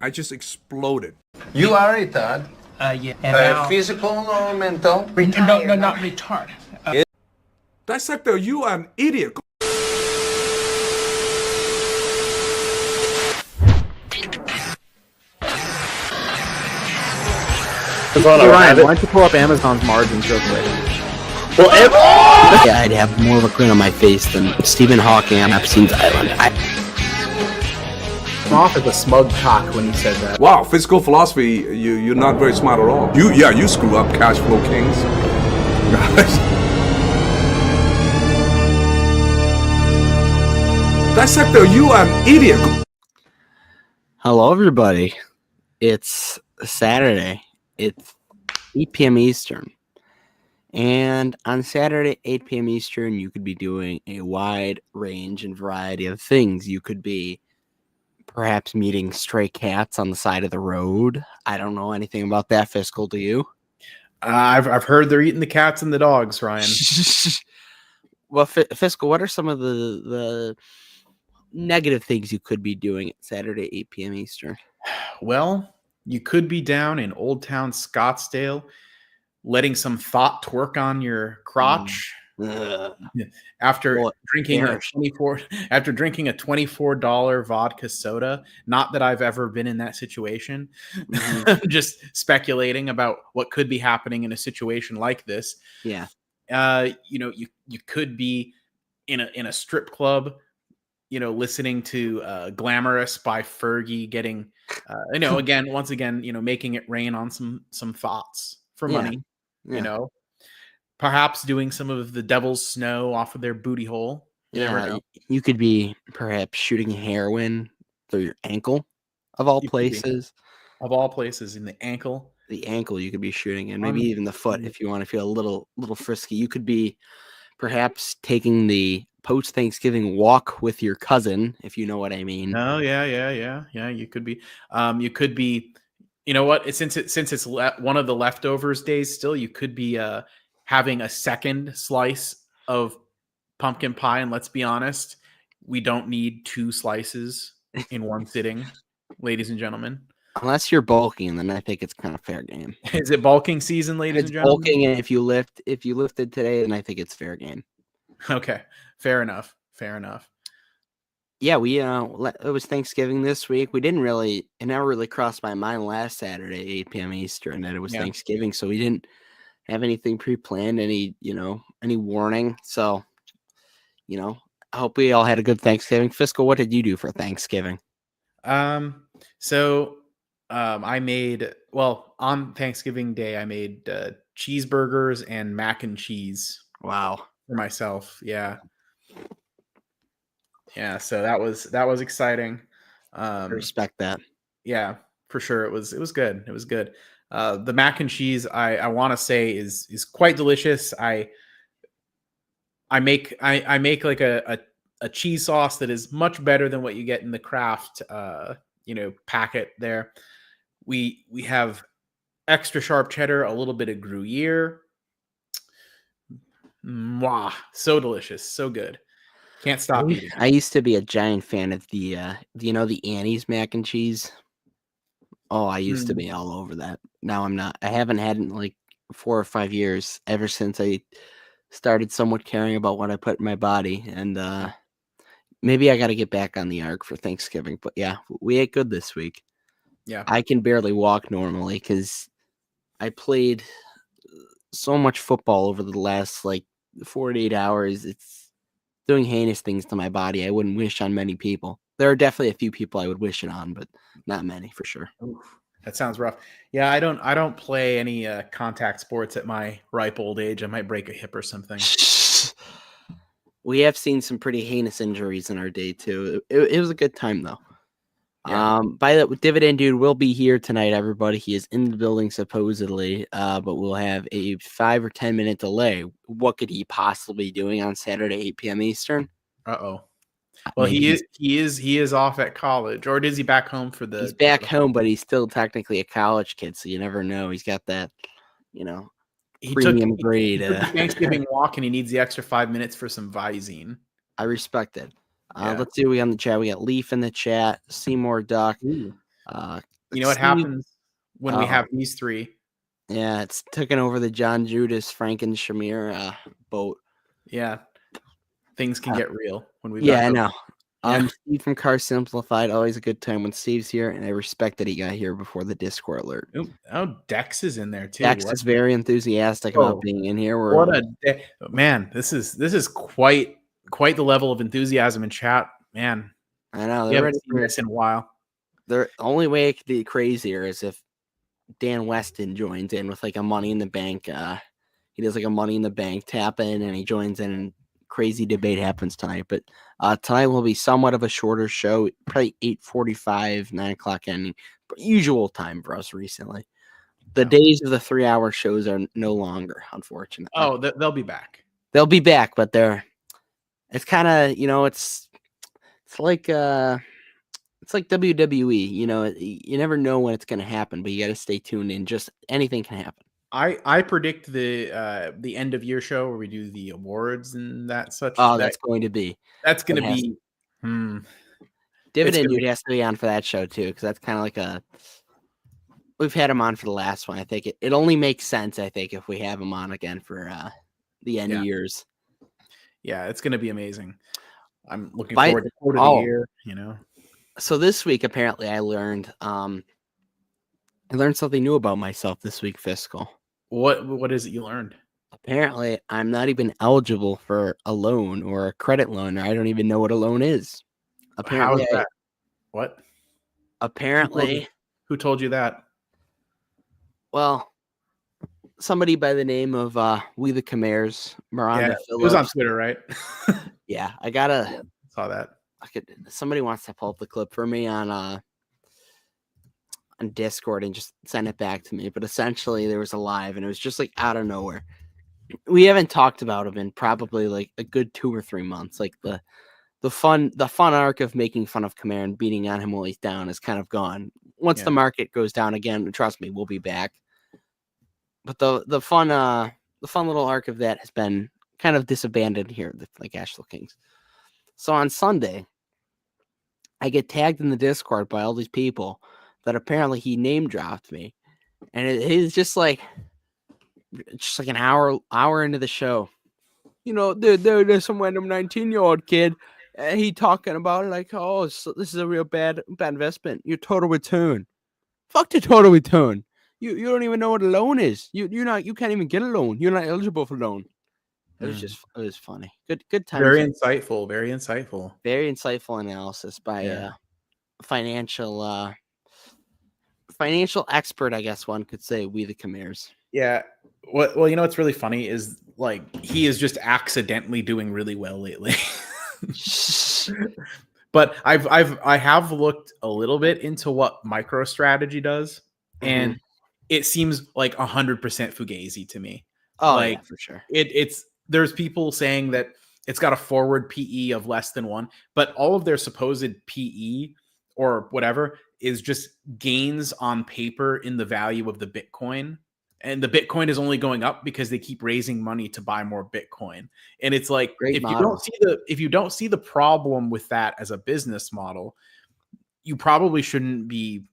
I just exploded. You are retarded. Yeah. And now, Physical or mental? no, not retard. Dissector, you are an idiot. Hey Ryan, why don't you pull up Amazon's margins real quick? Well, yeah, I'd have more of a grin on my face than Stephen Hawking on Epstein's Island. I'm off as a smug cock when he said that. Wow, fiscal philosophy, you're not very smart at all. You screw up, cash flow kings. Dissector, you are an idiot. Hello, everybody. It's Saturday. It's 8 p.m. Eastern. And on Saturday, 8 p.m. Eastern, you could be doing a wide range and variety of things. You could be perhaps meeting stray cats on the side of the road. I don't know anything about that, Fiscal. Do you? I've heard they're eating the cats and the dogs, Ryan. Well, Fiscal, what are some of the negative things you could be doing at Saturday, 8 p.m. Eastern? Well, you could be down in Old Town Scottsdale, letting some thought twerk on your crotch after drinking a $24 vodka soda. Not that I've ever been in that situation. Mm-hmm. Just speculating about what could be happening in a situation like this. Yeah. You could be in a strip club, listening to Glamorous by Fergie, getting once again, making it rain on some thoughts for money. Yeah. Perhaps doing some of the Devil's Snow off of their booty hole. You could be perhaps shooting heroin through your ankle, of all places. Of all places, in the ankle. The ankle you could be shooting, and maybe even the foot if you want to feel a little frisky. You could be perhaps taking the post-Thanksgiving walk with your cousin, if you know what I mean. Oh, yeah. You could be. You could be. You know what? Since it's one of the leftovers days still, you could be having a second slice of pumpkin pie. And let's be honest, we don't need 2 slices in one sitting, ladies and gentlemen. Unless you're bulking, then I think it's kind of fair game. Is it bulking season, ladies and gentlemen? Bulking, and if you lifted today, then I think it's fair game. Okay, fair enough. Yeah, it was Thanksgiving this week. It never really crossed my mind last Saturday, 8 p.m. Eastern, that it was Thanksgiving. So we didn't have anything pre-planned, any warning. So, I hope we all had a good Thanksgiving. Fiscal, what did you do for Thanksgiving? I made, on Thanksgiving Day, I made cheeseburgers and mac and cheese. Wow. For myself. Yeah. Yeah, so that was exciting. I respect that. Yeah, for sure. It was good. It was good. The mac and cheese, I want to say is quite delicious. I make like a cheese sauce that is much better than what you get in the Kraft packet there. We have extra sharp cheddar, a little bit of Gruyere. Mwah, so delicious, so good. Can't stop eating. I used to be a giant fan of the the Annie's mac and cheese. Oh, I used to be all over that. Now I'm not. I haven't had it in like 4 or 5 years, ever since I started somewhat caring about what I put in my body. And maybe I got to get back on the arc for Thanksgiving. But yeah, we ate good this week. Yeah, I can barely walk normally because I played so much football over the last 48 hours. It's doing heinous things to my body. I wouldn't wish on many people. There are definitely a few people I would wish it on, but not many for sure. Oof, that sounds rough. Yeah, I don't play any contact sports at my ripe old age. I might break a hip or something. We have seen some pretty heinous injuries in our day too. It was a good time though. Yeah. By the Dividend dude will be here tonight, everybody. He is in the building supposedly, but we'll have a 5 or 10 minute delay. What could he possibly be doing on Saturday, 8 p.m. Eastern? Uh-oh. Well, he is off at college, or is he back home for the? He's back home, but he's still technically a college kid, so you never know. He's got that, premium grade. He took the Thanksgiving walk, and he needs the extra 5 minutes for some Visine. I respect it. Let's see what we got in the chat. We got Leaf in the chat, Seymour Duck, You know what Steve- happens when we Oh. have these three? Yeah, it's taken over the John Judas, Frank and Shamir boat. Yeah, things can get real when we. Yeah, I know. Yeah. Steve from Car Simplified, always a good time when Steve's here, and I respect that he got here before the Discord alert. Oh, Dex is in there too. Dex What? is very enthusiastic about being in here. What man! This is quite the level of enthusiasm in chat, man. I know We they're haven't ready seen for this in a while. The only way it could be crazier is if Dan Weston joins in with like a Money in the Bank. He does like a Money in the Bank tap in, and he joins in, and crazy debate happens tonight. But tonight will be somewhat of a shorter show, probably 8:45, 9 o'clock ending, usual time for us recently. The days of the 3-hour shows are no longer, unfortunately. Oh, they'll be back. They'll be back, but it's kind of, it's like WWE, you never know when it's going to happen, but you got to stay tuned in. Just anything can happen. I predict the end of year show where we do the awards and that such. Oh, that's going to be. Dividend dude has to be on for that show too, because that's kind of like we've had him on for the last one. I think it only makes sense, I think, if we have him on again for the end of years. Yeah, it's going to be amazing. I'm looking forward to quote of the year, So this week, apparently, I learned something new about myself this week, Fiscal. What is it you learned? Apparently, I'm not even eligible for a loan or a credit loan. I don't even know what a loan is. Apparently, how is that? What? Apparently, who told you that? Well, somebody by the name of We the Khmers, Miranda Phillips. It was on Twitter, right? Yeah, I saw that. Somebody wants to pull up the clip for me on Discord and just send it back to me. But essentially, there was a live, and it was just like out of nowhere. We haven't talked about him in probably like a good 2 or 3 months. Like the fun arc of making fun of Khmer and beating on him while he's down is kind of gone. Once the market goes down again, trust me, we'll be back. But the fun little arc of that has been kind of disabandoned here, like Asheville Kings. So on Sunday, I get tagged in the Discord by all these people that apparently he name dropped me, and it's just like an hour into the show. There's some random 19-year-old kid. He talking about it like, oh, so this is a real bad investment. Your total return. Fuck the total return. You don't even know what a loan is. You can't even get a loan. You're not eligible for a loan. It was funny. Good time. Very insightful. Very insightful. Very insightful analysis by a financial expert, I guess one could say. We the Khmers. Yeah. Well, what's really funny is like he is just accidentally doing really well lately. But I have looked a little bit into what MicroStrategy does, and it seems like 100% fugazi to me. Oh, yeah, for sure. There's people saying that it's got a forward PE of less than 1, but all of their supposed PE or whatever is just gains on paper in the value of the Bitcoin. And the Bitcoin is only going up because they keep raising money to buy more Bitcoin. And it's like, if you don't see the problem with that as a business model, you probably shouldn't be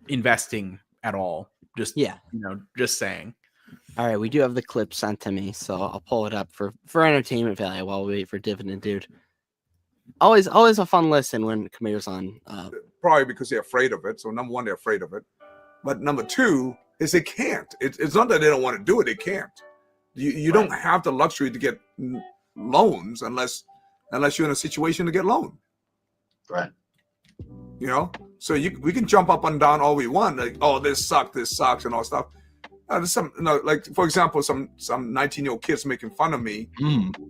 investing at all. Just saying. All right, we do have the clip sent to me, so I'll pull it up for entertainment value while we wait for Dividend dude. Always a fun listen when Khmer's on. Probably because they're afraid of it. So number one, they're afraid of it. But number two is they can't. It's not that they don't want to do it. They can't. You don't have the luxury to get loans unless you're in a situation to get loan. Right. So we can jump up and down all we want. Like, oh, this sucks, and all stuff. There's some, like for example, some 19-year-old kids making fun of me,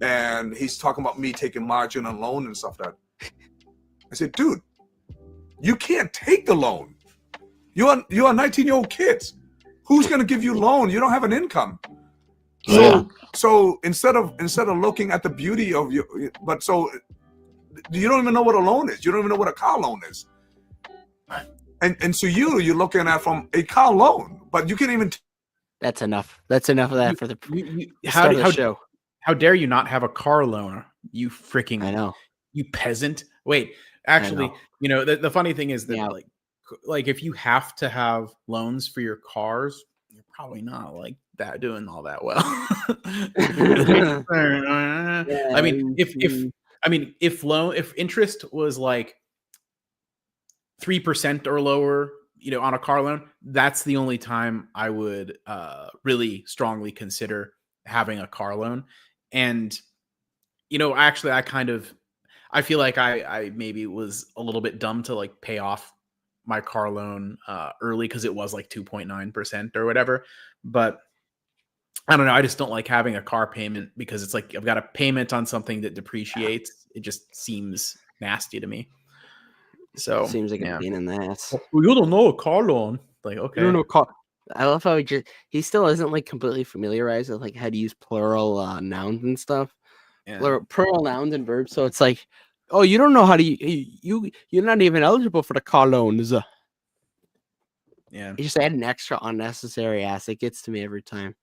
and he's talking about me taking margin on loan and stuff. That I said, dude, you can't take the loan. You're 19-year-old kids. Who's going to give you loan? You don't have an income. So instead of looking at the beauty of you, but so you don't even know what a loan is. You don't even know what a car loan is. And so you're looking at from a car loan, but you can't even. That's enough. That's enough of that for the start of the show. How dare you not have a car loan? You freaking, I know. You peasant. Wait, actually, the funny thing is that like if you have to have loans for your cars, you're probably not like that doing all that well. If interest was like 3% or lower, on a car loan, that's the only time I would really strongly consider having a car loan. And actually, I feel like I maybe was a little bit dumb to like pay off my car loan early because it was like 2.9% or whatever. But I don't know. I just don't like having a car payment because it's like I've got a payment on something that depreciates. It just seems nasty to me. So seems like a pain in the ass. You don't know a car loan. Like, okay. You don't know car. I love how he still isn't like completely familiarized with like how to use plural nouns and stuff. Yeah. Plural nouns and verbs. So it's like, oh, you don't know how to you're not even eligible for the car loans. Yeah. You just add an extra unnecessary ass. It gets to me every time.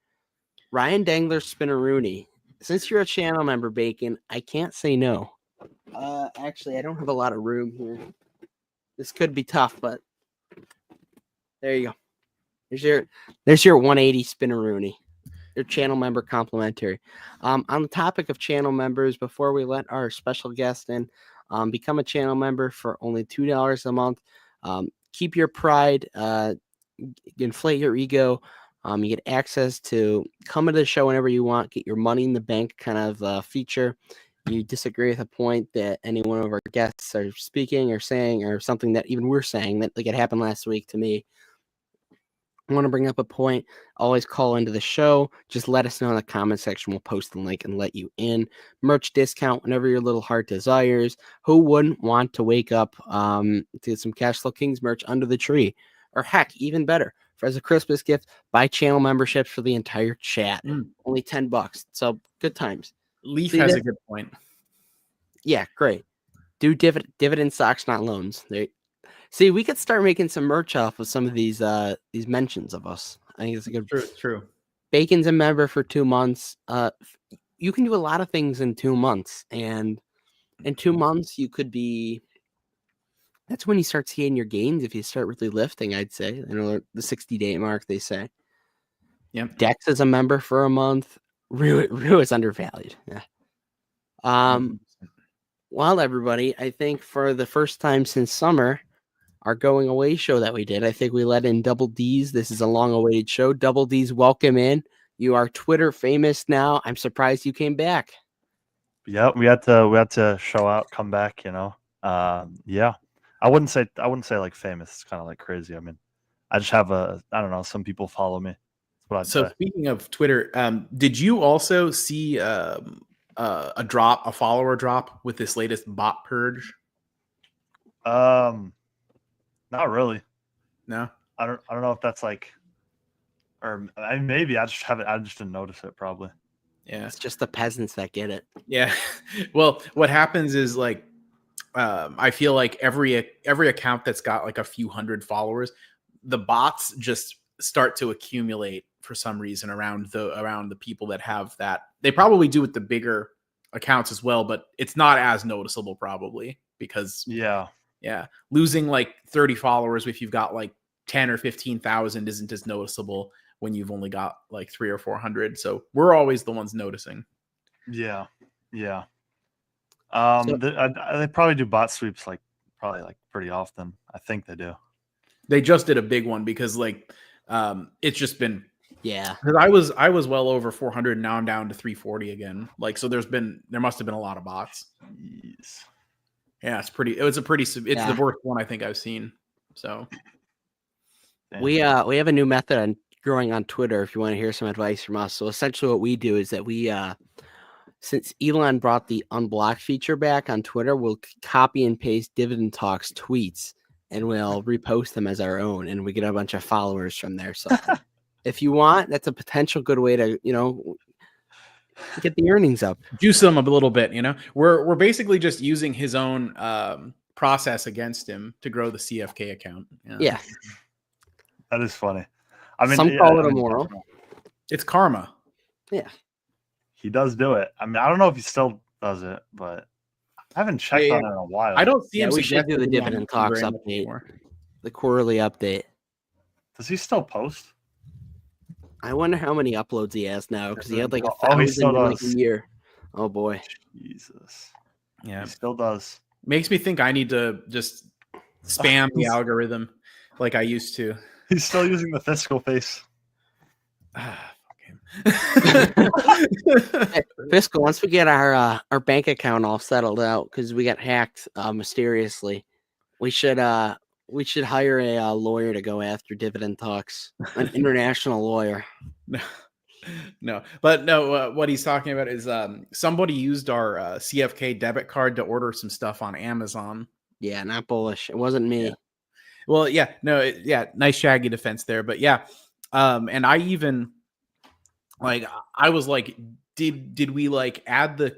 Ryan Dangler Spinneroonie. Since you're a channel member, Bacon, I can't say no. Actually, I don't have a lot of room here. This could be tough, but there you go. There's your 180 Spinneroonie. Your channel member complimentary. On the topic of channel members, before we let our special guest in, become a channel member for only $2 a month. Keep your pride, inflate your ego. You get access to come to the show whenever you want, get your money in the bank kind of feature. You disagree with a point that any one of our guests are speaking or saying, or something that even we're saying, that like it happened last week to me. I want to bring up a point. Always call into the show. Just let us know in the comment section. We'll post the link and let you in. Merch discount whenever your little heart desires. Who wouldn't want to wake up to get some Cashflow Kings merch under the tree? Or heck, even better, for as a Christmas gift, buy channel memberships for the entire chat. Only $10. So good times. Leaf has a good point. Yeah, great. Do dividend stocks, not loans. See, we could start making some merch off of some of these mentions of us. I think it's a good. True. Bacon's a member for 2 months. You can do a lot of things in 2 months, and in 2 months you could be. That's when you start seeing your gains if you start really lifting. I'd say, the 60-day mark they say. Yep. Dex is a member for a month. Rue is undervalued. Yeah. Well, everybody, I think for the first time since summer, our going away show that we did, I think we let in Double D's. This is a long-awaited show. Double D's, welcome in. You are Twitter famous now. I'm surprised you came back. Yeah, we had to show out, come back. Yeah, I wouldn't say like famous. It's kind of like crazy. I mean, I just have I don't know. Some people follow me. That's what I'd say. Speaking of Twitter, did you also see a follower drop with this latest bot purge? Not really. No, I don't know if that's like, or maybe I just didn't notice it. Probably. Yeah, it's just the peasants that get it. Yeah. Well, what happens is like, I feel like every account that's got like a few hundred followers, the bots just start to accumulate for some reason around the people that have that. They probably do with the bigger accounts as well, but it's not as noticeable probably because losing like 30 followers if you've got like 10 or 15,000 isn't as noticeable when you've only got like 300 or 400. So we're always the ones noticing. Yeah. They probably do bot sweeps probably pretty often. I think they do. They just did a big one because like it's just been because I was well over 400 and now I'm down to 340 again. Like so there must have been a lot of bots. Jeez. Yeah, it's the worst one I think I've seen. So we have a new method on growing on Twitter if you want to hear some advice from us. So essentially what we do is that we since Elon brought the unblock feature back on Twitter, we'll copy and paste Dividend Talks tweets and we'll repost them as our own, and we get a bunch of followers from there. So if you want, that's a potential good way to, get the earnings up. Juice them a little bit, We're basically just using his own process against him to grow the CFK account. Yeah. That is funny. I mean, some call it immoral. It's karma. Yeah. He does do it. I mean, I don't know if he still does it, but I haven't checked on it in a while. I don't see him. We should do the Dividend Talks update. the quarterly update. Does he still post? I wonder how many uploads he has now because he had like Oh, he 1,000 still in like a does. year. Oh boy. Jesus. Yeah, He still does. makes me think I need to just spam the algorithm like I used to. He's still using the fiscal face. Hey, Fiscal, once we get our bank account all settled out because we got hacked mysteriously, we should hire a lawyer to go after dividend talks, an international lawyer. No, but no. What he's talking about is somebody used our CFK debit card to order some stuff on Amazon. Yeah, not bullish. It wasn't me. Yeah. Well, yeah, no, nice shaggy defense there, but yeah, and I even like I was like, did we like add the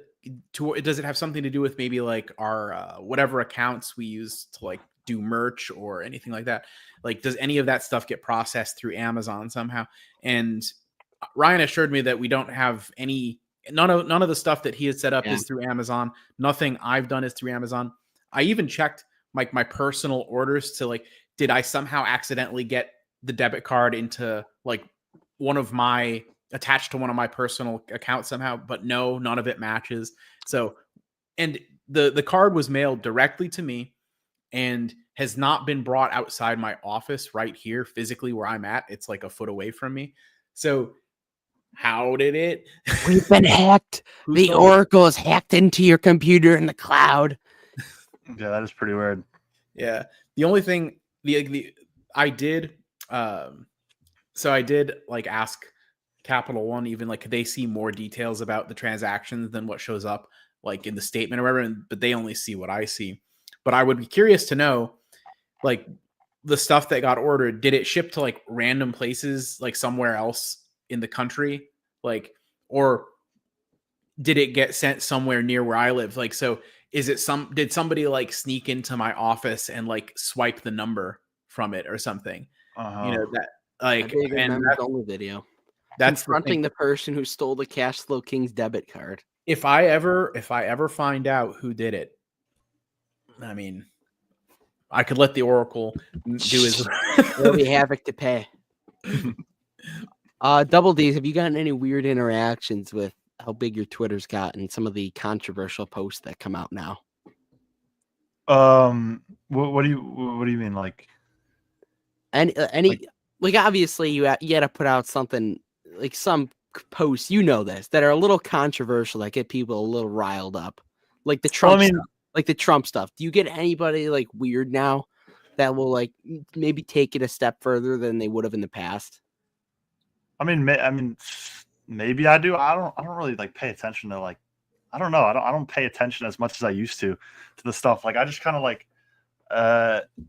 to? Does it have something to do with maybe like our whatever accounts we use to like do merch or anything like that? Like, does any of that stuff get processed through Amazon somehow? And Ryan assured me that we don't have none of the stuff that he has set up is through Amazon. Nothing I've done is through Amazon. I even checked like my personal orders to like, did I somehow accidentally get the debit card into like attached to one of my personal accounts somehow? But no, none of it matches. So, and the card was mailed directly to me and has not been brought outside my office right here physically where I'm at. It's like a foot away from me. So how did it? We've been hacked. The Oracle is hacked into your computer in the cloud. Yeah, that is pretty weird. Yeah. The only thing I did, so I did like ask Capital One, even like, could they see more details about the transactions than what shows up like in the statement or whatever? But they only see what I see. But I would be curious to know, like, the stuff that got ordered, did it ship to like random places, like somewhere else in the country, like, or did it get sent somewhere near where I live? Like, so did somebody like sneak into my office and like swipe the number from it or something? You know, that like, and that's only video. That's confronting the person who stole the Cash Flow Kings debit card. If I ever find out who did it, I mean, I could let the Oracle do his. There'll be havoc to pay. Double D's, have you gotten any weird interactions with how big your Twitter's got and some of the controversial posts that come out now? What do you mean, like? Like obviously you had to put out something like some posts, that are a little controversial that get people a little riled up, like the Trump stuff. Like the Trump stuff. Do you get anybody like weird now that will like maybe take it a step further than they would have in the past? I mean, maybe I do. I don't really like pay attention to like, I don't know. I don't pay attention as much as I used to the stuff. Like I just kind of like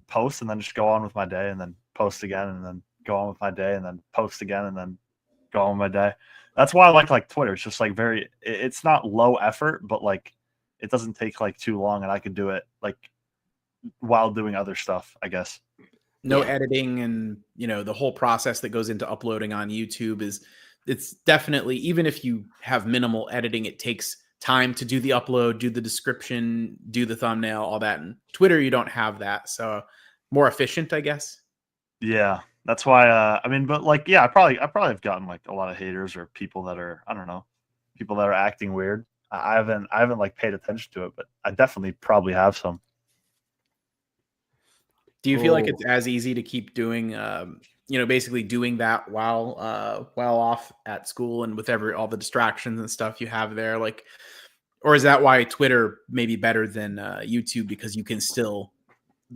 post and then just go on with my day and then post again and then go on with my day and then post again and then go on with my day. That's why I like Twitter. It's just like it's not low effort, but like it doesn't take like too long and I could do it like while doing other stuff, I guess. No editing and, the whole process that goes into uploading on YouTube it's definitely, even if you have minimal editing, it takes time to do the upload, do the description, do the thumbnail, all that. And Twitter, you don't have that. So more efficient, I guess. Yeah. That's why, but like, yeah, I probably have gotten like a lot of haters or people that are, I don't know, people that are acting weird. I haven't like paid attention to it, but I definitely probably have some. Do you feel like it's as easy to keep doing, basically doing that while off at school and with all the distractions and stuff you have there? Like, or is that why Twitter may be better than YouTube because you can still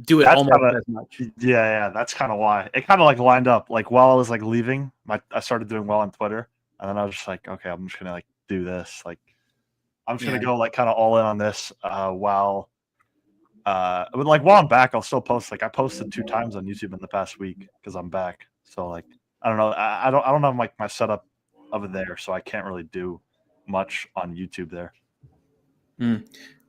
do it almost as much? Yeah, that's kind of why. It kind of like lined up. Like while I was like leaving, I started doing well on Twitter, and then I was just like, okay, I'm just gonna like do this. Like, I'm just gonna go like kind of all in on this while I'm back, I'll still post. Like I posted 2 times on YouTube in the past week because I'm back. So like I don't know. I don't have like my setup of it there, so I can't really do much on YouTube there.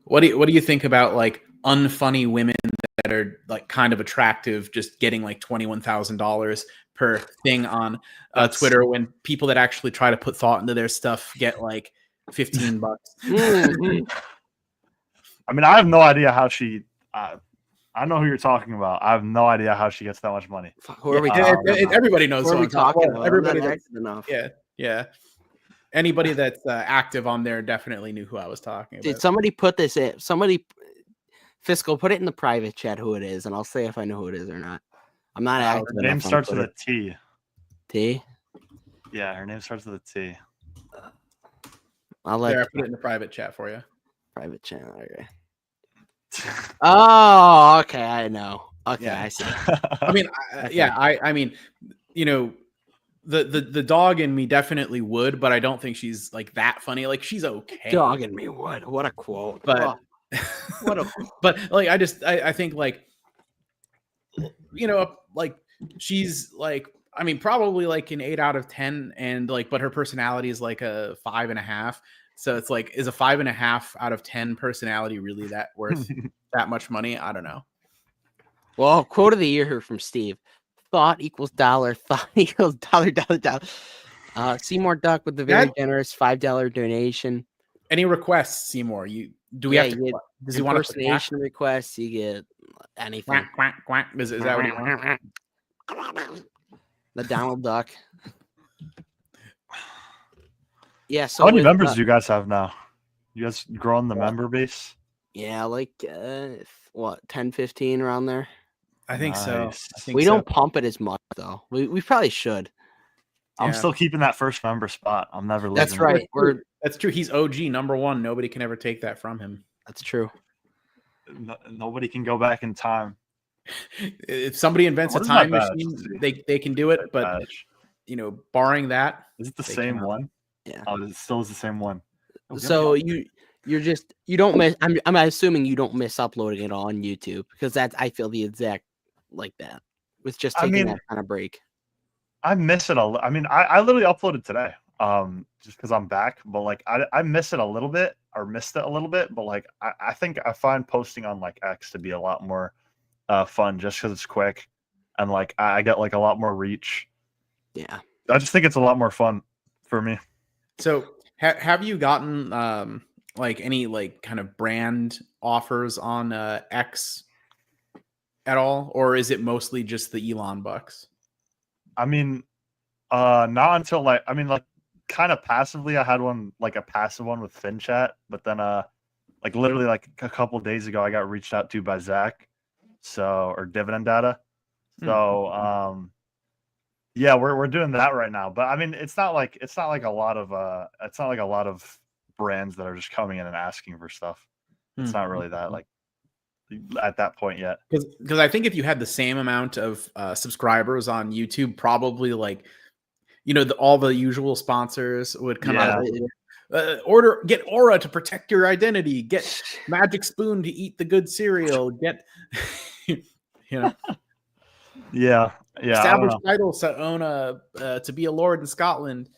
What do you think about like unfunny women that are like kind of attractive, just getting like $21,000 per thing on Twitter when people that actually try to put thought into their stuff get like $15? I mean, I have no idea how she. I I know who you're talking about. I have no idea how she gets that much money. Fuck, who are we Yeah, talking about? everybody knows Who are who we I'm talking talking about. about? Everybody I'm not that's, active enough. yeah. Anybody that's active on there definitely knew who I was talking Did about. somebody put this in? Fiscal, put it in the private chat who it is, and I'll say if I know who it is or not. I'm not active Her enough. name starts with a T. T. Yeah, her name starts with a T. I'll There, I let put it in the private chat for you. private channel. Okay. Oh, okay. I know. Okay, Yeah. I see. I mean, Okay. I mean, you know, the dog in me definitely would, but I don't think she's like that funny. Like she's okay. Dog and me would. What a quote. But what a but like I think like like she's like I mean probably like an 8 out of 10 and like but her personality is like a 5.5. So it's like is a 5.5 out of 10 personality really that worth that much money? I don't know. Well, quote of the year here from Steve. Thought equals dollar. Thought equals dollar. Seymour Duck with the very generous $5 donation. Any requests, Seymour? Do we have to? Does he want impersonation requests? You get anything. Quack, quack, quack. Is that what he wants? The Donald Duck. Yeah. So how many members do you guys have now? You guys growing the member base? Yeah, like 10, 15 around there. I think so. We don't pump it as much though. We probably should. I'm still keeping that first member spot. I'm never leaving. That's right. That's true. He's OG #1. Nobody can ever take that from him. That's true. Nobody can go back in time. If somebody invents a time machine, they can do it. But barring that, is it the same one? Yeah. Oh, it still is the same one. So you don't miss. I'm assuming you don't miss uploading it on YouTube because I feel the exact like that with just taking that kind of break. I miss it I mean, I literally uploaded today, just because I'm back. But like, I miss it a little bit, or missed it a little bit. But like, I think I find posting on like X to be a lot more fun, just because it's quick, and like I get like a lot more reach. Yeah, I just think it's a lot more fun for me. So have you gotten like any like kind of brand offers on X at all, or is it mostly just the Elon bucks? I mean, not until like kind of passively. I had one like a passive one with FinChat, but then like literally like a couple days ago, I got reached out to by Zach, or Dividend Data. So yeah, we're doing that right now. But I mean, it's not like a lot of brands that are just coming in and asking for stuff. It's not really that like at that point yet. Because I think if you had the same amount of subscribers on YouTube, probably like all the usual sponsors would come out. Get Aura to protect your identity. Get Magic Spoon to eat the good cereal. Get Yeah. Established titles to own to be a lord in Scotland.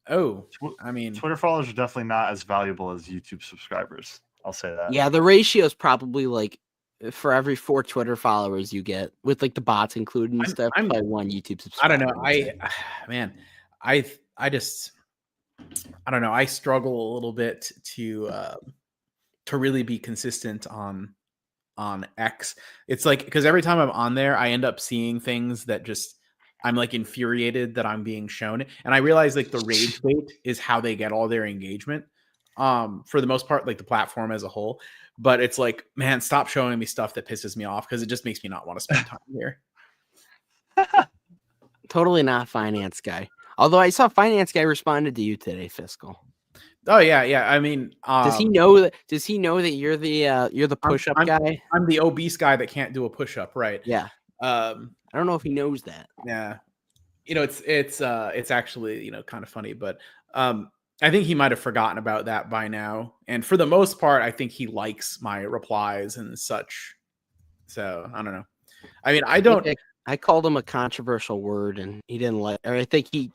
Oh, I mean, Twitter followers are definitely not as valuable as YouTube subscribers. I'll say that. Yeah, the ratio is probably like for every 4 Twitter followers you get, with like the bots included and stuff, by 1 YouTube subscriber. I don't know. I don't know. I struggle a little bit to really be consistent on X. It's like, because every time I'm on there, I end up seeing things that just I'm like infuriated that I'm being shown, and I realize like the rage bait is how they get all their engagement. For the most part, like the platform as a whole. But it's like, man, stop showing me stuff that pisses me off, because it just makes me not want to spend time here. Totally not finance guy. Although I saw finance guy responded to you today, Fiscal. Oh yeah. I mean, does he know that? Does he know that you're the push-up guy? I'm the obese guy that can't do a push-up, right? Yeah. I don't know if he knows that. Yeah. It's actually kind of funny, but I think he might have forgotten about that by now. And for the most part, I think he likes my replies and such. So I don't know. I mean, I called him a controversial word and he didn't like, or I think he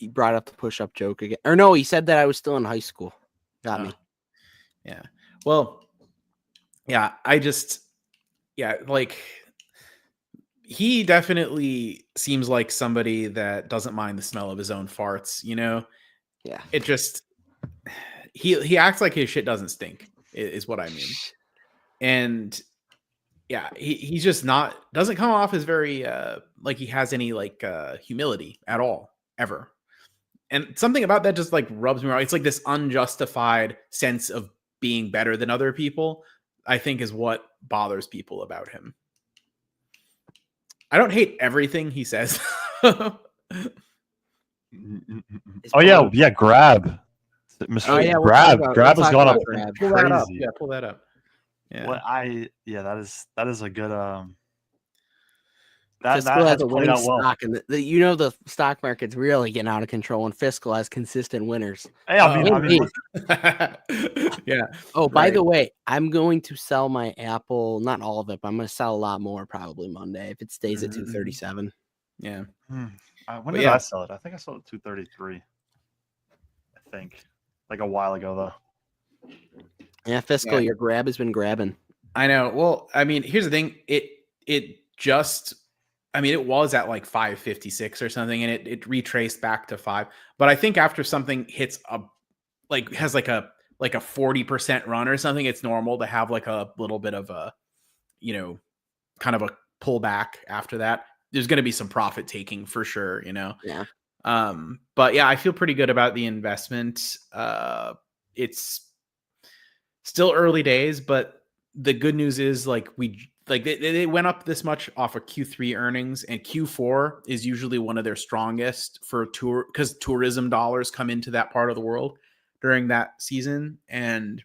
brought up the push-up joke again. Or no, he said that I was still in high school. Got me. Yeah. Well, yeah, like he definitely seems like somebody that doesn't mind the smell of his own farts, Yeah. It just he acts like his shit doesn't stink, is what I mean. And yeah, he's just doesn't come off as very like he has any like humility at all ever. And something about that just like rubs me wrong. It's like this unjustified sense of being better than other people, I think, is what bothers people about him. I don't hate everything he says. Oh yeah, Grab. Mr. Oh, yeah, we'll Grab. talk about- Grab we'll has talk gone up about Grab. Pull that up. crazy. Yeah, pull that up. Yeah. That is a good Fiscal that has has a played winning out well. stock, and the stock market's really getting out of control, and Fiscal has consistent winners. Hey, I mean, Yeah. Oh, by Right. the way, I'm going to sell my Apple, not all of it, but I'm going to sell a lot more probably Monday if it stays at Mhm. 237. Yeah. when But did yeah. I sell it? I think I sold it 233. I think like a while ago though. Yeah, Fiscal, Yeah. your grab has been grabbing. I know. Well, I mean, here's the thing. It just, I mean, it was at like 556 or something, and it retraced back to 5. But I think after something hits has like a 40% run or something, it's normal to have like a little bit of a, kind of a pullback after that. There's going to be some profit taking for sure, Yeah. But yeah, I feel pretty good about the investment. It's still early days, but the good news is they went up this much off of Q3 earnings, and Q4 is usually one of their strongest for because tourism dollars come into that part of the world during that season. And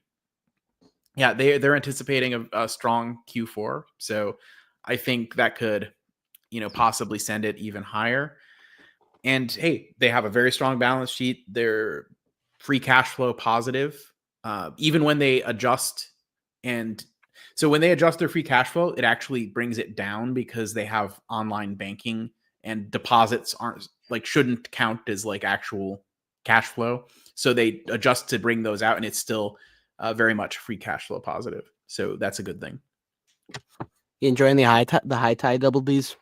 yeah, they're anticipating a strong Q4. So I think that could, possibly send it even higher. And hey, they have a very strong balance sheet. They're free cash flow positive, even when they adjust. And so when they adjust their free cash flow, it actually brings it down because they have online banking, and deposits shouldn't count as like actual cash flow. So they adjust to bring those out, and it's still very much free cash flow positive. So that's a good thing. You enjoying the high tide double Bs?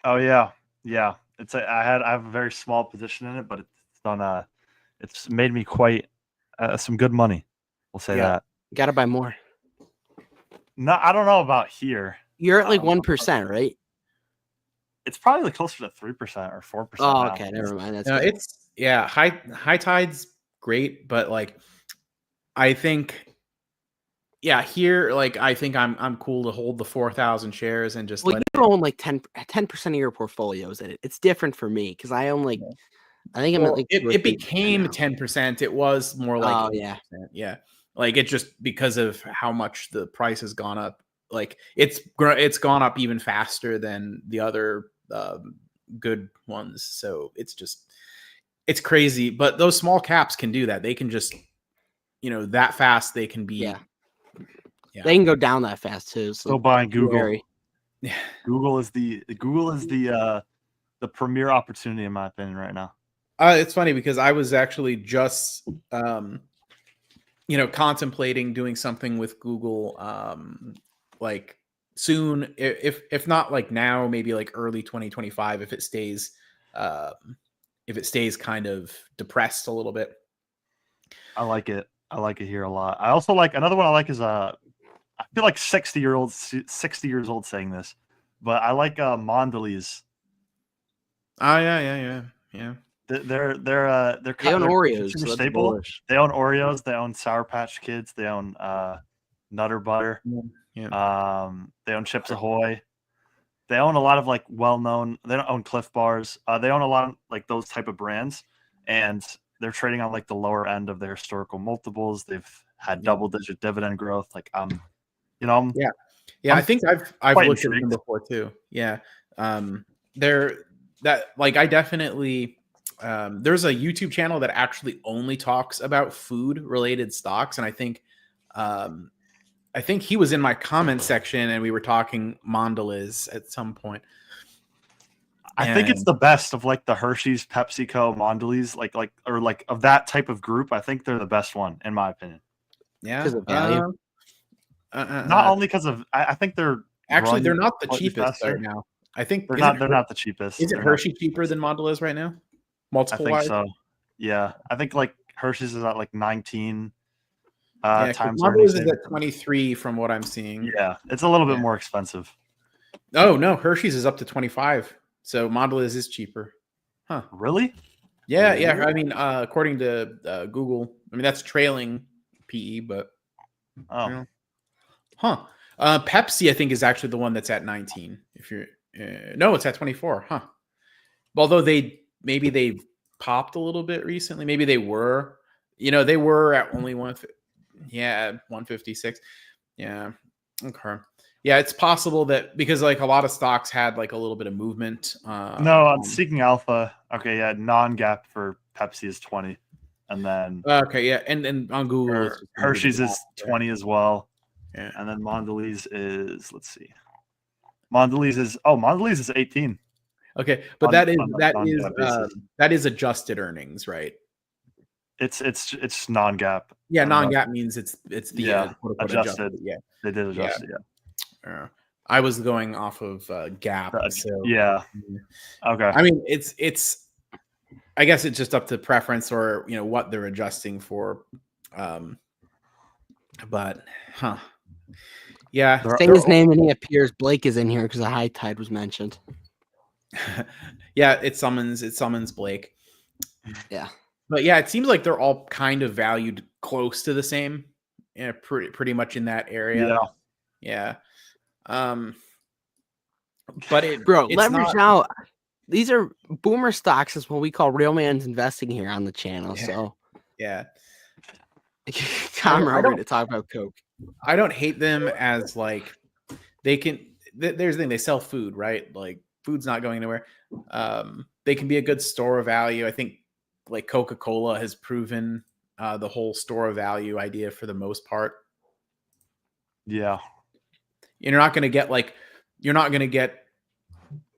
Oh yeah. I have a very small position in it, but it's made me quite some good money. We'll say that. You got to buy more. No, I don't know about here. You're at like 1%, right? It's probably like closer to 3% or 4%. Oh, now. okay, never mind. That's No, good. high tide's great, but like I think here, like I think I'm cool to hold the 4,000 shares and just Well, let you own like 10% of your portfolios in it. It's different for me because I own like I think I'm at like it became 10%. It was more like 8%. Yeah. Like it just because of how much the price has gone up. Like it's gone up even faster than the other good ones. So it's crazy. But those small caps can do that. They can just that fast. They can be. Yeah. Yeah. They can go down that fast too. So Still buying Google. Very. Google is the premier opportunity in my opinion right now. It's funny because I was actually just contemplating doing something with Google like soon, if not like now, maybe like early 2025 if it stays kind of depressed a little bit. I like it here a lot. I also like another one I like is I feel like 60 years old saying this, but I like Mondelez. Oh yeah. They're they own Oreos. So staple. bullish. They own Oreos. They own Sour Patch Kids. They own Nutter Butter. Yeah. They own Chips Ahoy. They own a lot of like well-known. They don't own Cliff Bars. They own a lot of like those type of brands, and they're trading on like the lower end of their historical multiples. They've had double-digit dividend growth. Like I think I've looked at them before too. Yeah. I definitely there's a YouTube channel that actually only talks about food related stocks, and I think he was in my comment section and we were talking Mondelez at some point. I think it's the best of like the Hershey's, PepsiCo, Mondelez, like of that type of group. I think they're the best one in my opinion. Yeah. Because of value. Not only because of I think they're actually they're not the cheapest right now. I think they're not the cheapest. Is it Hershey cheaper than Mondelez right now? Multiple I think so. Yeah. I think like Hershey's is at like 19. Yeah, 'cause times Mondelez earnings. is at 23 from what I'm seeing. Yeah, it's a little bit Yeah. more expensive. Oh no, Hershey's is up to 25. So Mondelez is cheaper. Huh. Really? Yeah, yeah. I mean, according to Google, I mean that's trailing PE, but Oh, yeah. Huh. Pepsi, I think, is actually the one that's at 19. If you're no, it's at 24. Huh. Although maybe they've popped a little bit recently. Maybe they were, they were at only 156. Yeah. Okay. Yeah, it's possible that because like a lot of stocks had like a little bit of movement. no, on Seeking Alpha. Okay, yeah, non-gap for Pepsi is 20, and then Okay, yeah, and on Google, it's just Hershey's is 20 as well, Yeah. and then Mondelez is, let's see, Mondelez is 18. Okay, but On- that is on a that is non-GAAP basis. that is adjusted earnings, right? It's non-GAAP. Yeah, I'm not- non-GAAP means it's the quote unquote adjusted. Yeah. They did adjust it. Yeah. I was going off of GAAP. So Yeah. Okay. I mean, it's. I guess it's just up to preference or what they're adjusting for. But yeah. Say his name and he appears. Blake is in here because the high tide was mentioned. Yeah, it summons Blake. Yeah. But yeah, it seems like they're all kind of valued close to the same. Yeah, pretty much in that area. Yeah. Yeah. But it's leverage not, now. These are boomer stocks, is what we call real man's investing here on the channel. Yeah. So yeah. Tom I ready don't- to talk about Coke. I don't hate them as like they can. There's the thing, they sell food, right? Like food's not going anywhere. They can be a good store of value. I think like Coca-Cola has proven the whole store of value idea for the most part. Yeah. You're not going to get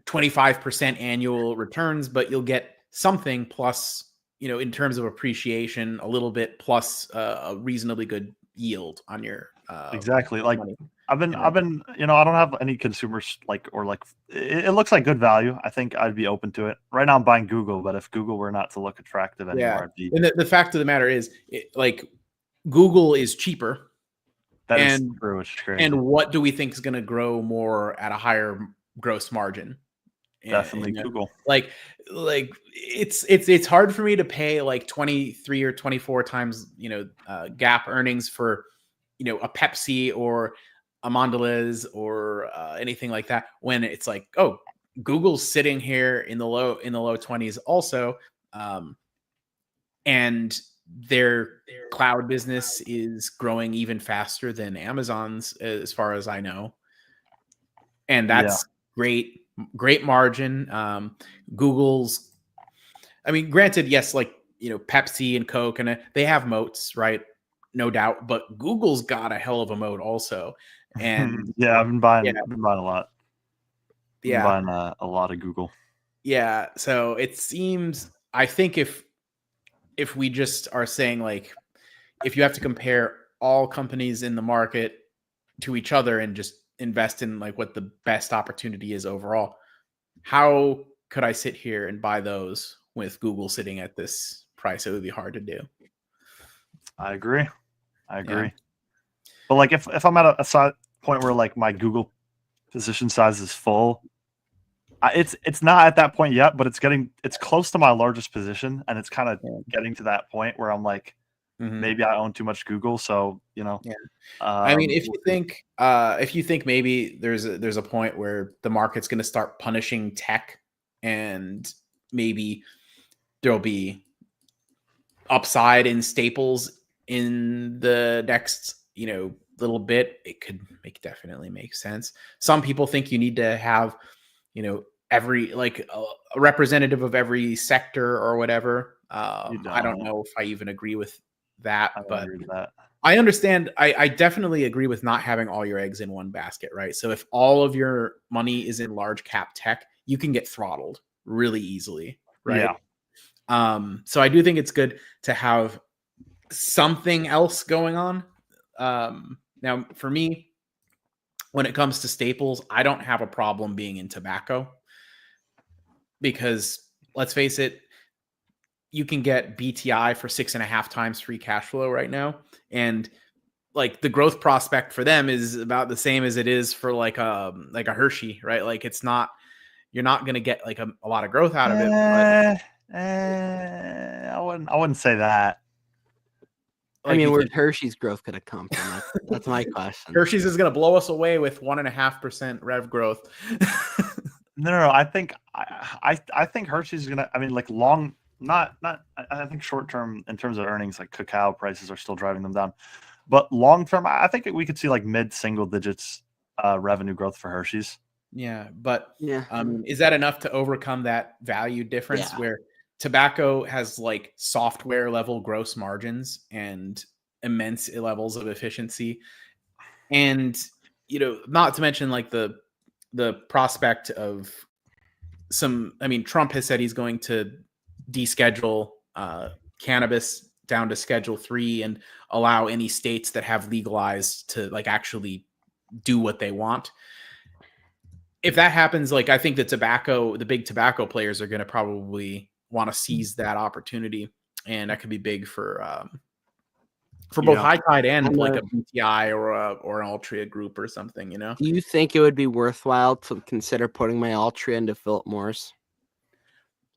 25% annual returns, but you'll get something plus, in terms of appreciation, a little bit plus a reasonably good yield on your Exactly. Like money. I've been, I don't have any consumers it looks like good value. I think I'd be open to it. Right now I'm buying Google, but if Google were not to look attractive anymore, I'd be. And the fact of the matter is, Google is cheaper. That is true. It's crazy. And what do we think is going to grow more at a higher gross margin? Definitely Google. Like it's hard for me to pay like 23 or 24 times, gap earnings for, a Pepsi or a Mondelez or anything like that, when it's like, oh, Google's sitting here in the low 20s also. And their cloud business is growing even faster than Amazon's, as far as I know. And that's great margin. Google's, I mean, granted, yes, like, Pepsi and Coke and they have moats, right? No doubt, but Google's got a hell of a moat also. And yeah, I've been buying a lot. Yeah. Buying a lot of Google. Yeah. So it seems, I think if we just are saying, like, if you have to compare all companies in the market to each other and just invest in like what the best opportunity is overall, how could I sit here and buy those with Google sitting at this price? It would be hard to do. I agree. But like if I'm at a point where like my Google position size is full, it's not at that point yet, but it's close to my largest position, and it's kind of getting to that point where I'm like, maybe I own too much Google. So I mean, if you think maybe there's a point where the market's going to start punishing tech, and maybe there'll be upside in staples in the next little bit, it could definitely make sense. Some people think you need to have every like a representative of every sector or whatever. I don't know if I even agree with that, but I understand. I definitely agree with not having all your eggs in one basket, right? So if all of your money is in large cap tech, you can get throttled really easily, right? So I do think it's good to have something else going on. Now, for me, when it comes to staples, I don't have a problem being in tobacco, because let's face it, you can get BTI for 6.5 times free cash flow right now. And like the growth prospect for them is about the same as it is for like a Hershey, right? Like you're not going to get like a lot of growth out of it. But I wouldn't say that. I mean, where Hershey's growth could have come from? That's my question. Hershey's is going to blow us away with 1.5% rev growth. No. I think Hershey's is gonna. I mean, like long, not. I think short term in terms of earnings, like cacao prices are still driving them down. But long term, I think we could see like mid single digits revenue growth for Hershey's. Yeah, but Yeah. Is that enough to overcome that value difference where tobacco has like software level gross margins and immense levels of efficiency? And, not to mention like the prospect of Trump has said he's going to deschedule cannabis down to Schedule 3 and allow any states that have legalized to like actually do what they want. If that happens, like I think the big tobacco players are going to probably want to seize that opportunity, and that could be big for both High Tide and like a BTI or an Altria group or something. Do you think it would be worthwhile to consider putting my Altria into Philip Morris?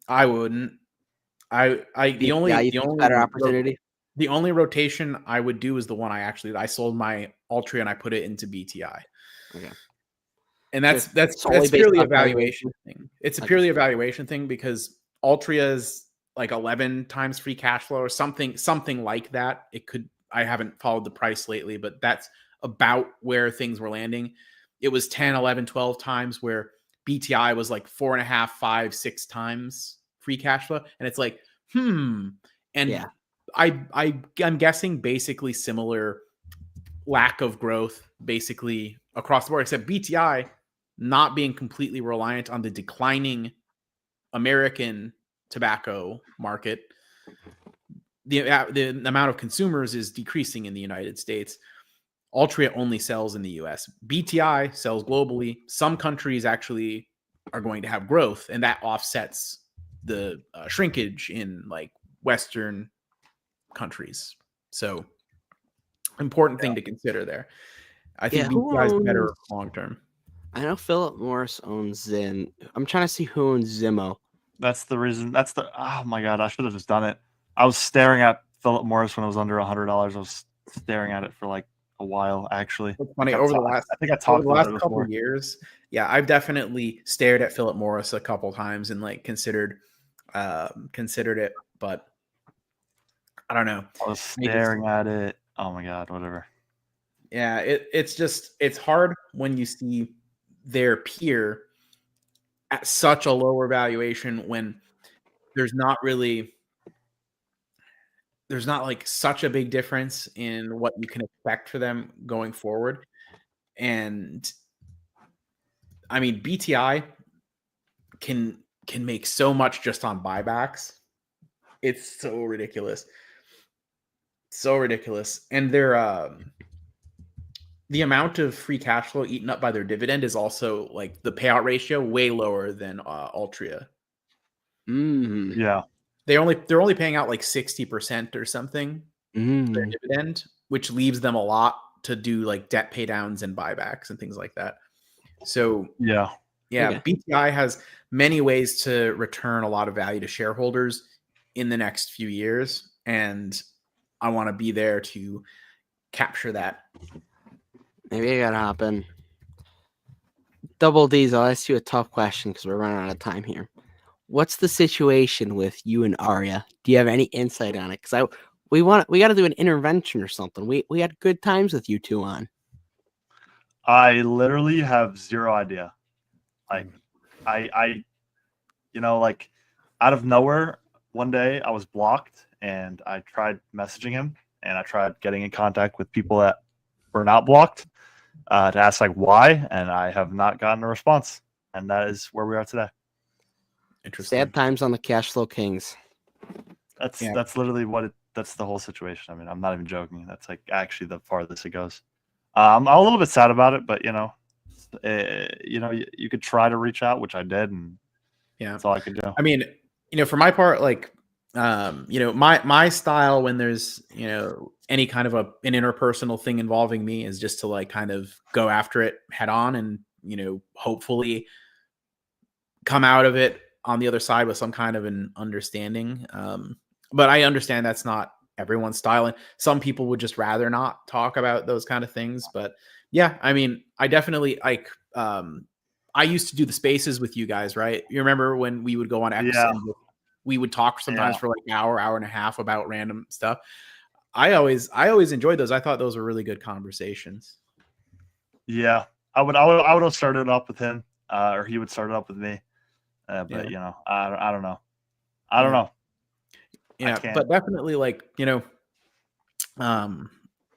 I wouldn't. The only better opportunity. The only rotation I would do is the one I sold my Altria and I put it into BTI. Okay. And that's purely a valuation thing. It's a purely evaluation thing because Altria is like 11 times free cash flow or something like that. I haven't followed the price lately, but that's about where things were landing. It was 10, 11, 12 times where BTI was like 4.5, 5, 6 times free cash flow. And it's like, And I'm guessing basically similar lack of growth basically across the board, except BTI not being completely reliant on the declining American tobacco market. The amount of consumers is decreasing in the United States. Altria only sells in the US. BTI sells globally. Some countries actually are going to have growth, and that offsets the shrinkage in like Western countries. So important thing to consider there. I think BTI is better long term. I know Philip Morris owns Zyn. I'm trying to see who owns Zimmo. That's the reason. Oh my God, I should have just done it. I was staring at Philip Morris when it was under $100. I was staring at it for like a while, actually. It's funny. I think I talked over the last couple of years. Yeah, I've definitely stared at Philip Morris a couple times and like considered it, but I don't know. I was staring at it. Oh my God, whatever. Yeah, it's hard when you see their peer at such a lower valuation when there's not like such a big difference in what you can expect for them going forward. And I mean, BTI can make so much just on buybacks. It's so ridiculous. So ridiculous. And their the amount of free cash flow eaten up by their dividend is also like the payout ratio way lower than Altria. Yeah. They're only paying out like 60% or something for their dividend, which leaves them a lot to do like debt pay downs and buybacks and things like that. So yeah, okay. BTI has many ways to return a lot of value to shareholders in the next few years, and I want to be there to capture that. Maybe I gotta hop in. Double D's, I'll ask you a tough question because we're running out of time here. What's the situation with you and Arya? Do you have any insight on it? Because we got to do an intervention or something. We had good times with you two on. I literally have zero idea. Like, I like out of nowhere, one day I was blocked and I tried messaging him and I tried getting in contact with people that were not blocked to ask like why, and I have not gotten a response. And that is where we are today. Interesting. Sad times on the cash flow kings. That's literally that's the whole situation. I mean, I'm not even joking. That's like actually the farthest it goes. I'm a little bit sad about it, but you could try to reach out, which I did, and that's all I could do. I mean, for my part, like, my style when there's any kind of an interpersonal thing involving me is just to like kind of go after it head on and, hopefully come out of it on the other side with some kind of an understanding. But I understand that's not everyone's style, and some people would just rather not talk about those kind of things. But yeah, I mean, I definitely like, I used to do the spaces with you guys, right? You remember when we would go on X and we would talk sometimes for like an hour and a half about random stuff. I always enjoyed those. I thought those were really good conversations. Yeah, I would have started up with him, or he would start it up with me. But I don't know. I don't know. Yeah, but definitely like,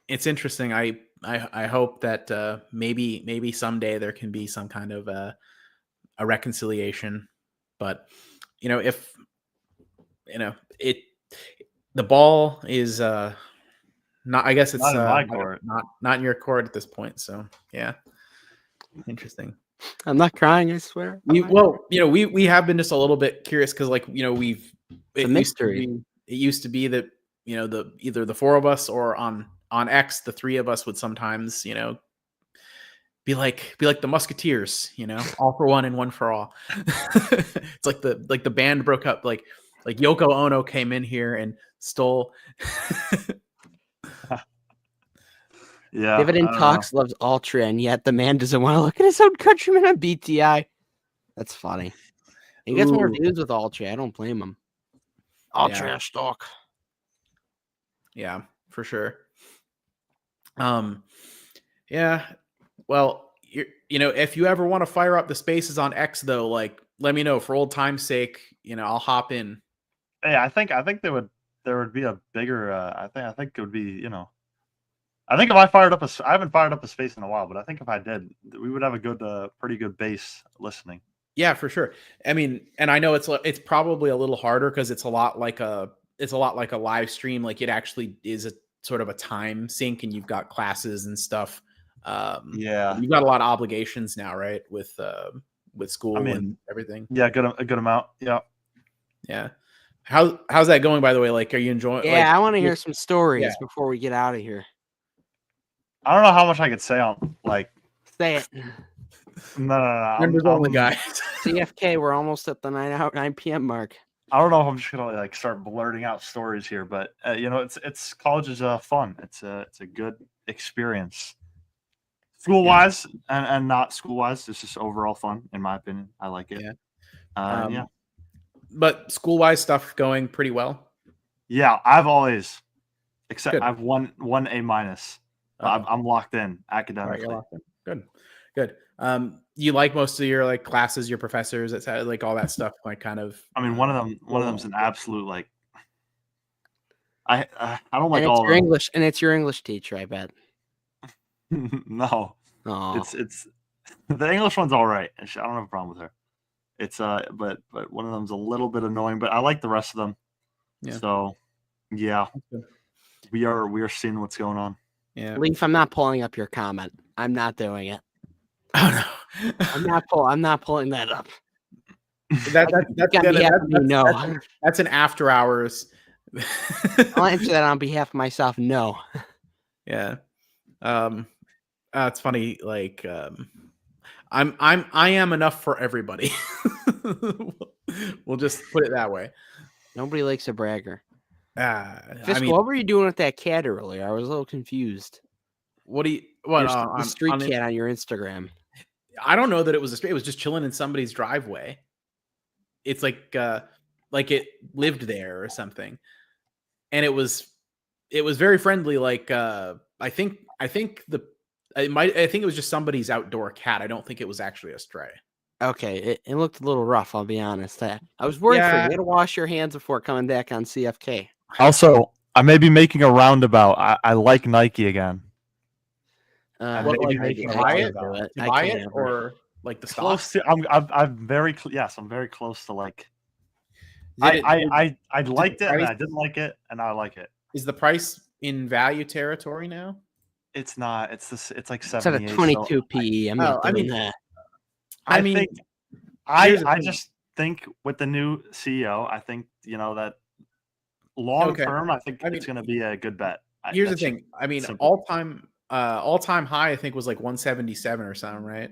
it's interesting. I hope that maybe someday there can be some kind of a reconciliation. But if the ball is not, I guess it's not in my court. Not in your court at this point. So yeah, interesting. I'm not crying, I swear. We have been just a little bit curious because like it used to be that either the four of us or on X the three of us would sometimes be like the Musketeers, all for one and one for all. It's like the band broke up, like Yoko Ono came in here and stole. Yeah, Dividend talks loves Ultra, and yet the man doesn't want to look at his own countrymen on BTI. That's funny. He gets more views with Ultra. I don't blame him. Ultra stock. Yeah, for sure. Yeah. Well, if you ever want to fire up the spaces on X, though, like let me know for old time's sake. I'll hop in. Hey, I think there would be a bigger. I think it would be. I think if I fired up I haven't fired up a space in a while, but I think if I did, we would have a good, pretty good base listening. Yeah, for sure. I mean, and I know it's probably a little harder because it's a lot like a live stream. Like it actually is a sort of a time sink, and you've got classes and stuff. You've got a lot of obligations now, right? With school and everything. Yeah, a good amount. Yeah. Yeah. How's that going, by the way? Like, are you enjoying? Yeah, I want to hear some stories before we get out of here. I don't know how much I could say on say it. No. Members only, guys. CFK, we're almost at the 9 p.m. mark. I don't know if I'm just gonna start blurting out stories here, but it's college is fun. It's a good experience, school wise and not school wise. It's just overall fun, in my opinion. I like it. Yeah. But school wise stuff going pretty well. Yeah, I've always, except Good. I've won A minus. I'm locked in academically. Right, you're locked in. Good. You like most of your classes, your professors, etc., like all that stuff, kind of. I mean, one of them's an absolute I don't like and all your of English, and it's your English teacher, I bet. No, oh. it's the English one's all right. I don't have a problem with her. It's but one of them's a little bit annoying, but I like the rest of them. Yeah. So yeah, we are seeing what's going on. Yeah. Leaf, I'm not pulling up your comment. I'm not doing it. Oh no. I'm not pulling that up. That's an after hours. I'll answer that on behalf of myself. No. Yeah. It's funny. I am enough for everybody. We'll just put it that way. Nobody likes a bragger. Fiscal, what were you doing with that cat earlier? I was a little confused. The street cat on your Instagram. I don't know that it was a street. It was just chilling in somebody's driveway. It's like it lived there or something, and it was very friendly. I think it was just somebody's outdoor cat. I don't think it was actually a stray. Okay, it looked a little rough. I'll be honest. I was worried for you. You got to wash your hands before coming back on CFK. Also, I may be making a roundabout. I like Nike again. Buy it or like the close stock? to. I'm very I'm very close to I liked it and I didn't like it and I like it. Is the price in value territory now? It's not. It's like 78. It's at a 22 PE. I'm not doing that. I just think with the new CEO, I think that long term, I think it's going to be a good bet. Here's the thing. I mean, simple. all time high, I think was like 177 or something, right?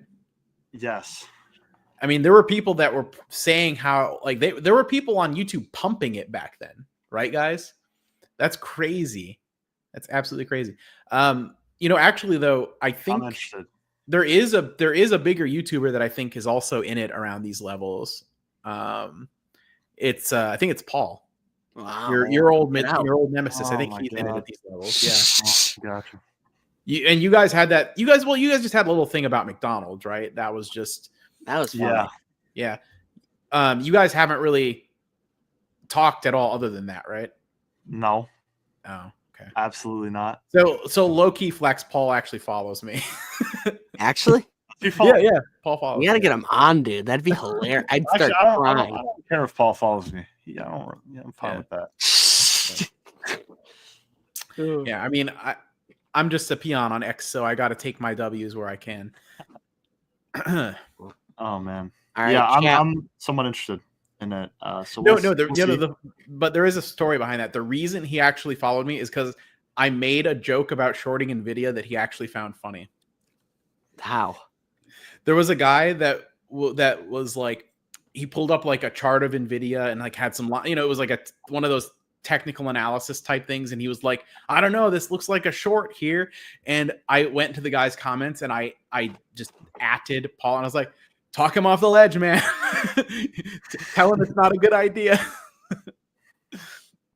Yes. I mean, there were people that were saying how like there were people on YouTube pumping it back then, right, guys? That's crazy. That's absolutely crazy. Actually, though, I think I'm interested. there is a bigger YouTuber that I think is also in it around these levels. It's I think it's Paul. Wow. Your old nemesis. I think my he's in it God. at these levels. Yeah. Gotcha. You guys had that. You guys just had a little thing about McDonald's, right? That was fun. Yeah. You guys haven't really talked at all other than that, right? No, Oh, okay. absolutely not. So low key flex. Paul actually follows me. Actually, yeah. Paul follows. we gotta me. get him on, dude. That'd be hilarious. I'd Actually, start I crying. don't care if Paul follows me. I'm fine with that. Yeah, I mean, I'm just a peon on X, so I got to take my W's where I can. Oh man. All right, Yeah, chat. I'm somewhat interested in it. So but there is a story behind that. The reason he actually followed me is because I made a joke about shorting Nvidia that he actually found funny. How? There was a guy that was like, he pulled up like a chart of Nvidia and like had some, it was like one of those technical analysis type things, and he was like, I don't know, this looks like a short here. And I went to the guy's comments and I just atted Paul, and I was like, talk him off the ledge, man. Tell him it's not a good idea.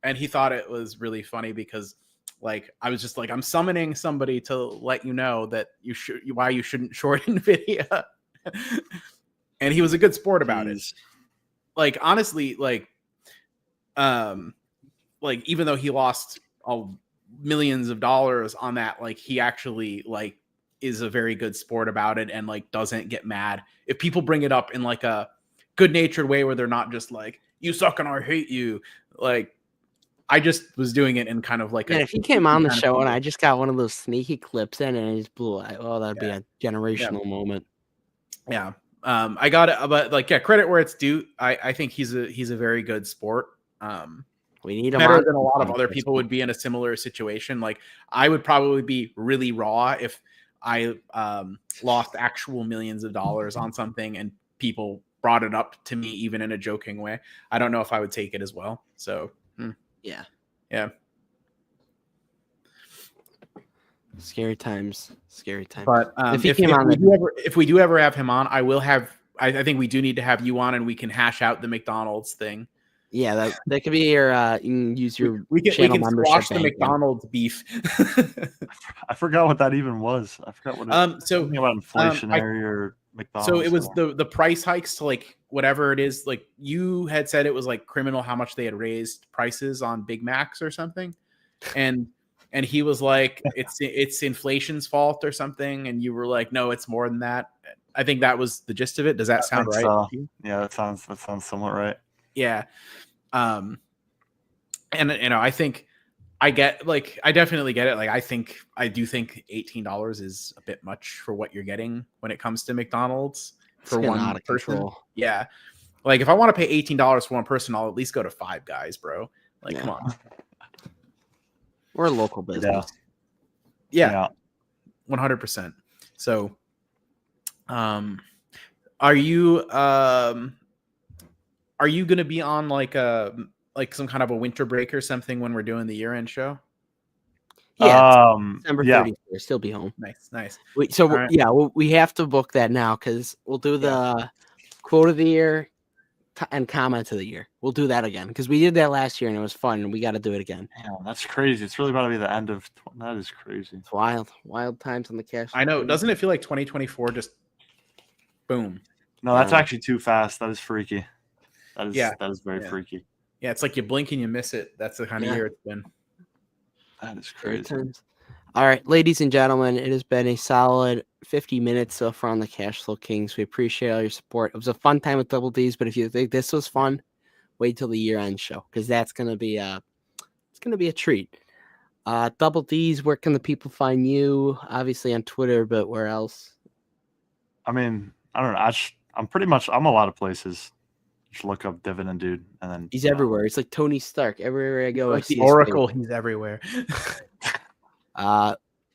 And he thought it was really funny because like I was just like, I'm summoning somebody to let you know that why you shouldn't short Nvidia. And he was a good sport about it. Like honestly, like even though he lost millions of dollars on that, like he actually like is a very good sport about it and like doesn't get mad if people bring it up in like a good-natured way where they're not just like, you suck and I hate you. Like I just was doing it in kind of like if he came on the show and I just got one of those sneaky clips in and I just blew it, oh, that'd be a generational moment. Yeah. I got it, but like, yeah, credit where it's due. I think he's a very good sport. We need him better than a lot of other people would be in a similar situation. Like I would probably be really raw if I lost actual millions of dollars on something and people brought it up to me, even in a joking way. I don't know if I would take it as well. So yeah. Scary times. But if we do ever have him on, I think we do need to have you on and we can hash out the McDonald's thing. Yeah, that could be your. You can use your. We can squash the McDonald's beef. I forgot what that even was. I forgot what. Something about inflationary or McDonald's. So it was the price hikes to like whatever it is. Like you had said, it was like criminal how much they had raised prices on Big Macs or something, and he was like, it's inflation's fault or something, and you were like, no, it's more than that. I think that was the gist of it. Does that sound right? So. Yeah, that sounds somewhat right. Yeah. And I think I definitely get it. Like I do think $18 is a bit much for what you're getting when it comes to McDonald's for one person. Yeah. Like if I want to pay $18 for one person, I'll at least go to Five Guys, bro. Like, come on. We're a local business. Yeah. 100%. So, are you going to be on like some kind of a winter break or something when we're doing the year-end show? Yeah, December 31st. Still be home. Nice. We have to book that now because we'll do the quote of the year and comment of the year. We'll do that again because we did that last year and it was fun and we got to do it again. Yeah, that's crazy. It's really about to be the end of. That is crazy. It's wild times on the cash. I know. Doesn't it feel like 2024 just boom? No, that's actually too fast. That is freaky. That is very freaky. Yeah, it's like you blink and you miss it. That's the kind of year it's been. That is crazy. All right, ladies and gentlemen, it has been a solid 50 minutes so far on the Cash Flow Kings. We appreciate all your support. It was a fun time with Double D's, but if you think this was fun, wait till the year-end show because that's gonna be a treat. Double D's, where can the people find you? Obviously on Twitter, but where else? I mean, I don't know. I'm a lot of places. Just look up Dividend Dude, and then he's everywhere. It's like Tony Stark. Everywhere I go, like the Oracle. He's everywhere.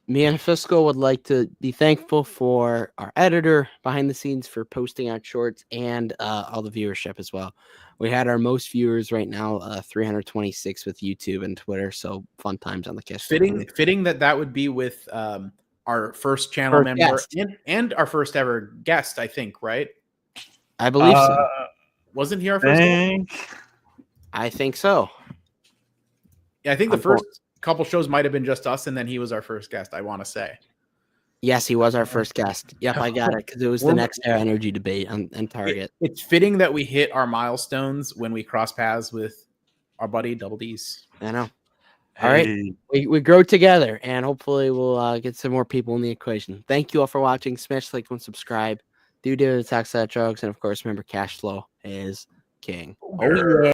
Me and Fiscal would like to be thankful for our editor behind the scenes for posting out shorts and all the viewership as well. We had our most viewers right now, 326 with YouTube and Twitter. So fun times on the Kiss. Fitting that would be with our first channel member and our first ever guest, I think, right? I believe so. Wasn't he our first guest? I think so. Yeah, I think the first couple shows might have been just us, and then he was our first guest, I want to say. Yes, he was our first guest. Yep, I got it, because it was the next Air Energy debate on Target. It's fitting that we hit our milestones when we cross paths with our buddy Double D's. I know. All right, we grow together, and hopefully we'll get some more people in the equation. Thank you all for watching. Smash the like and subscribe. Do the tax that drugs, and of course, remember cash flow is king. Oh yeah.